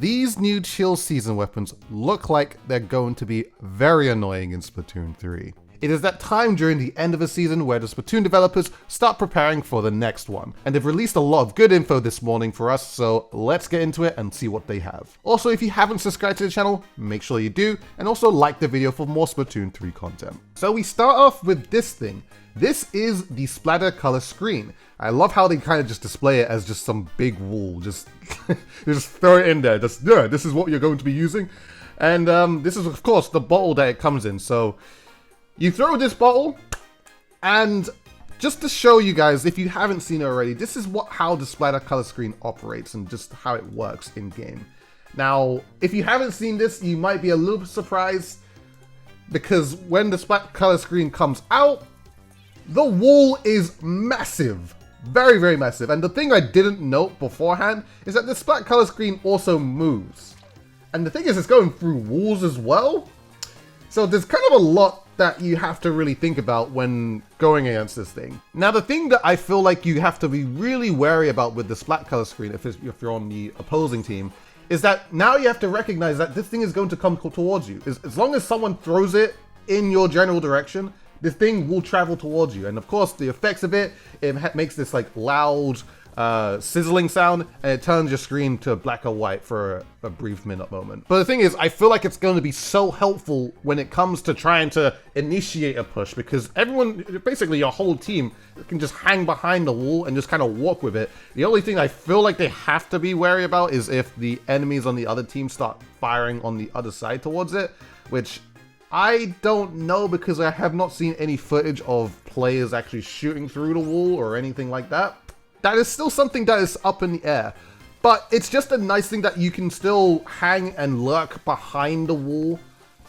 these new chill season weapons look like they're going to be very annoying in Splatoon 3. It is that time during the end of a season where the Splatoon developers start preparing for the next one, and they've released a lot of good info this morning for us, so let's get into it and see what they have. Also, if you haven't subscribed to the channel, make sure you do, and also like the video for more Splatoon 3 content. So we start off with this thing. This is the Splatter color screen. I love how they kind of just display it as just some big wall, just throw it in there, yeah, this is what you're going to be using. And this is of course the bottle that it comes in, so you throw this bottle, and just to show you guys, if you haven't seen it already, this is how the Splatter color screen operates and just how it works in game. Now, if you haven't seen this, you might be a little bit surprised, because when the Splat color screen comes out, the wall is massive. Very, very massive. And the thing I didn't note beforehand is that the Splat color screen also moves. And the thing is, it's going through walls as well. So there's kind of a lot that you have to really think about when going against this thing. Now, the thing that I feel like you have to be really wary about with the Splat color screen, if you're on the opposing team, is that now you have to recognize that this thing is going to come towards you. As long as someone throws it in your general direction, this thing will travel towards you. And of course, the effects of it makes this like loud, sizzling sound, and it turns your screen to black or white for a brief moment. But the thing is, I feel like it's going to be so helpful when it comes to trying to initiate a push, because everyone, basically your whole team, can just hang behind the wall and just kind of walk with it. The only thing I feel like they have to be wary about is if the enemies on the other team start firing on the other side towards it, which I don't know, because I have not seen any footage of players actually shooting through the wall or anything like that. That is still something that is up in the air, but it's just a nice thing that you can still hang and lurk behind the wall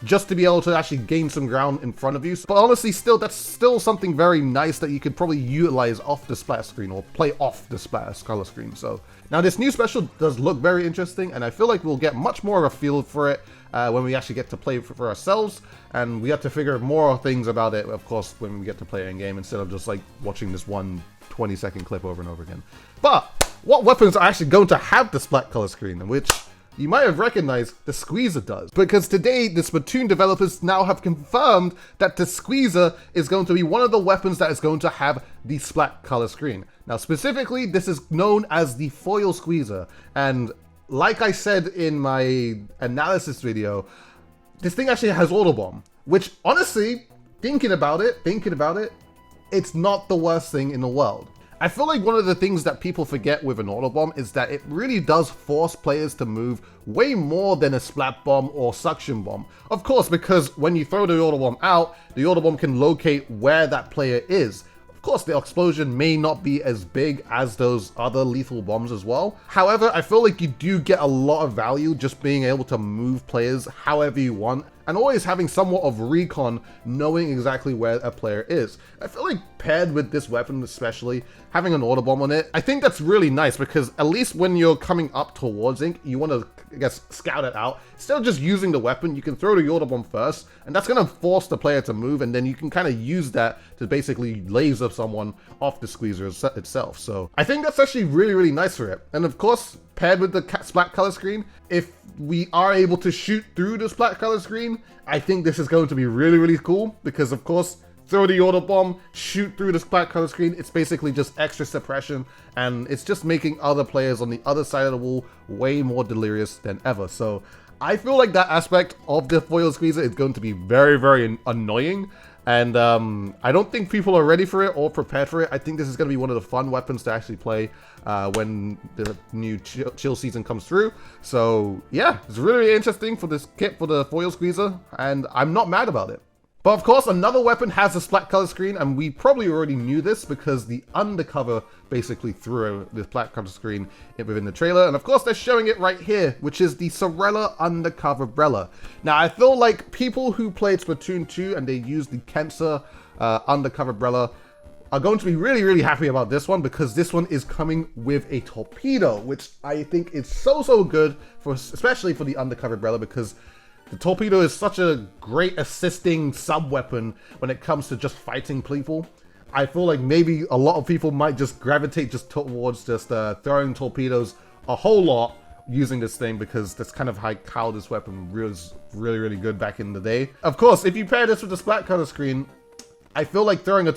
just to be able to actually gain some ground in front of you. But honestly, that's still something very nice that you could probably utilize off the splatter screen or play off the splatter color screen. So now this new special does look very interesting, and I feel like we'll get much more of a feel for it when we actually get to play for ourselves, and we have to figure more things about it, of course, when we get to play it in game, instead of just like watching this one 20-second clip over and over again. But what weapons are actually going to have the Splat color screen, which you might have recognized the Squeezer does, because today the Splatoon developers now have confirmed that the Squeezer is going to be one of the weapons that is going to have the Splat color screen. Now specifically, this is known as the Foil Squeezer, and like I said in my analysis video, this thing actually has auto bomb, which honestly, thinking about it, it's not the worst thing in the world. I feel like one of the things that people forget with an auto bomb is that it really does force players to move way more than a splat bomb or suction bomb. Of course, because when you throw the auto bomb out, the auto bomb can locate where that player is. Of course, the explosion may not be as big as those other lethal bombs as well. However, I feel like you do get a lot of value just being able to move players however you want, and always having somewhat of recon, knowing exactly where a player is. I feel like paired with this weapon especially, having an auto bomb on it, I think that's really nice, because at least when you're coming up towards it, you want to, I guess, scout it out. Instead of just using the weapon, you can throw the auto bomb first, and that's going to force the player to move, and then you can kind of use that to basically laser someone off the Squeezer itself. So I think that's actually really, really nice for it. And of course, paired with the Splat color screen, if we are able to shoot through the Splat color screen, I think this is going to be really, really cool, because of course, throw the auto bomb, shoot through the Splat color screen, it's basically just extra suppression, and it's just making other players on the other side of the wall way more delirious than ever. So I feel like that aspect of the Foil Squeezer is going to be very, very annoying. And I don't think people are ready for it or prepared for it. I think this is going to be one of the fun weapons to actually play when the new chill season comes through. So yeah, it's really, really interesting for this kit for the Foil Squeezer, and I'm not mad about it. But of course, another weapon has a Splat color screen, and we probably already knew this because the Undercover basically threw the Splat color screen within the trailer. And of course, they're showing it right here, which is the Sorella Undercoverrella. Now, I feel like people who played Splatoon 2 and they used the Cancer Undercoverrella are going to be really, really happy about this one, because this one is coming with a torpedo, which I think is so good, especially for the Undercoverrella, because the torpedo is such a great assisting sub-weapon when it comes to just fighting people. I feel like maybe a lot of people might just gravitate just towards just throwing torpedoes a whole lot using this thing because that's kind of how this weapon was really, really good back in the day. Of course, if you pair this with the Splat color screen, I feel like throwing a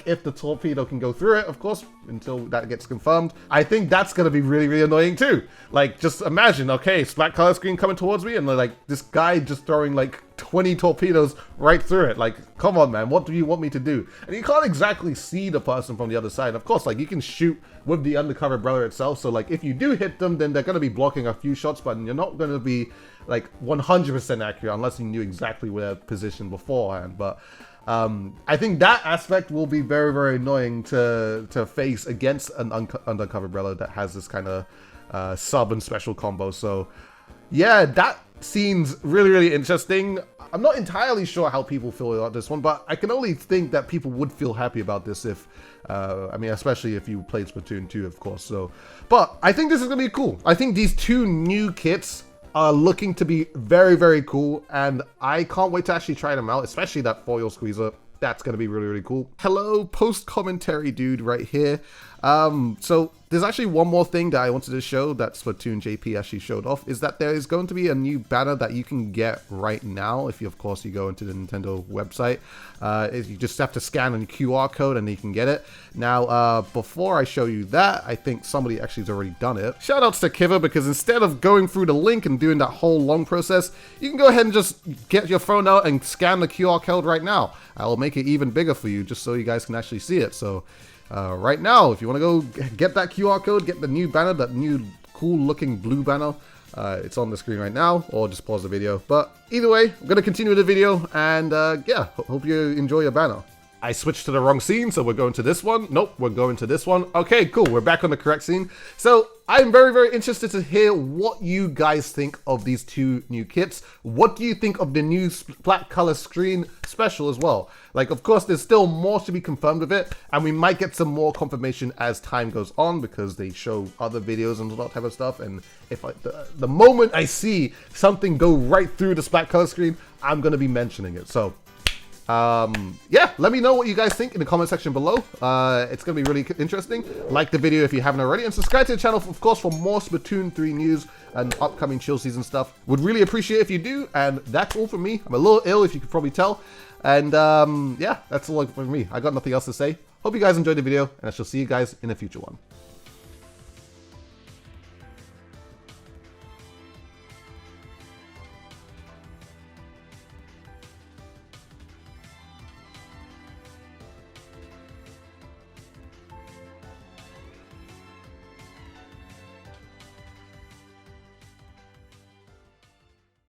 if the torpedo can go through it, of course, until that gets confirmed, I think that's gonna be really, really annoying too. Like, just imagine, okay, Splat color screen coming towards me, and like this guy just throwing like 20 torpedoes right through it. Like, come on, man, what do you want me to do? And you can't exactly see the person from the other side. Of course, like, you can shoot with the undercover brella itself, so like if you do hit them, then they're gonna be blocking a few shots, but you're not gonna be like 100% accurate unless you knew exactly where they're positioned beforehand. But I think that aspect will be very, very annoying to face against an undercover brella that has this kind of sub and special combo. So yeah, that seems really, really interesting. I'm not entirely sure how people feel about this one, but I can only think that people would feel happy about this if, I mean, especially if you played Splatoon 2, of course. So, but I think this is gonna be cool. I think these two new kits are looking to be very, very cool, and I can't wait to actually try them out, especially that foil squeezer. That's going to be really, really cool. Hello, post-commentary dude right here. So there's actually one more thing that I wanted to show that Splatoon JP actually showed off, is that there is going to be a new banner that you can get right now if you, of course, you go into the Nintendo website. You just have to scan a QR code and you can get it. Now, before I show you that, I think somebody actually has already done it. Shoutouts to Kiva, because instead of going through the link and doing that whole long process, you can go ahead and just get your phone out and scan the QR code right now. I'll make it even bigger for you just so you guys can actually see it. So right now, if you want to go get that QR code, get the new banner, that new cool looking blue banner, it's on the screen right now, or just pause the video. But either way, I'm going to continue the video, and yeah, hope you enjoy your banner. I switched to the wrong scene, so we're going to this one. Nope, we're going to this one. Okay, cool, we're back on the correct scene. So I'm very, very interested to hear what you guys think of these two new kits. What do you think of the new Splat color screen special as well? Like, of course, there's still more to be confirmed with it, and we might get some more confirmation as time goes on, because they show other videos and all that type of stuff. And if the moment I see something go right through the Splat color screen, I'm going to be mentioning it. So yeah, let me know what you guys think in the comment section below. It's gonna be really interesting. Like the video if you haven't already, and subscribe to the channel, of course, for more Splatoon 3 news and upcoming chill season stuff. Would really appreciate it if you do. And that's all from me. I'm a little ill, if you could probably tell. And yeah, that's all from me. I got nothing else to say. Hope you guys enjoyed the video, and I shall see you guys in a future one.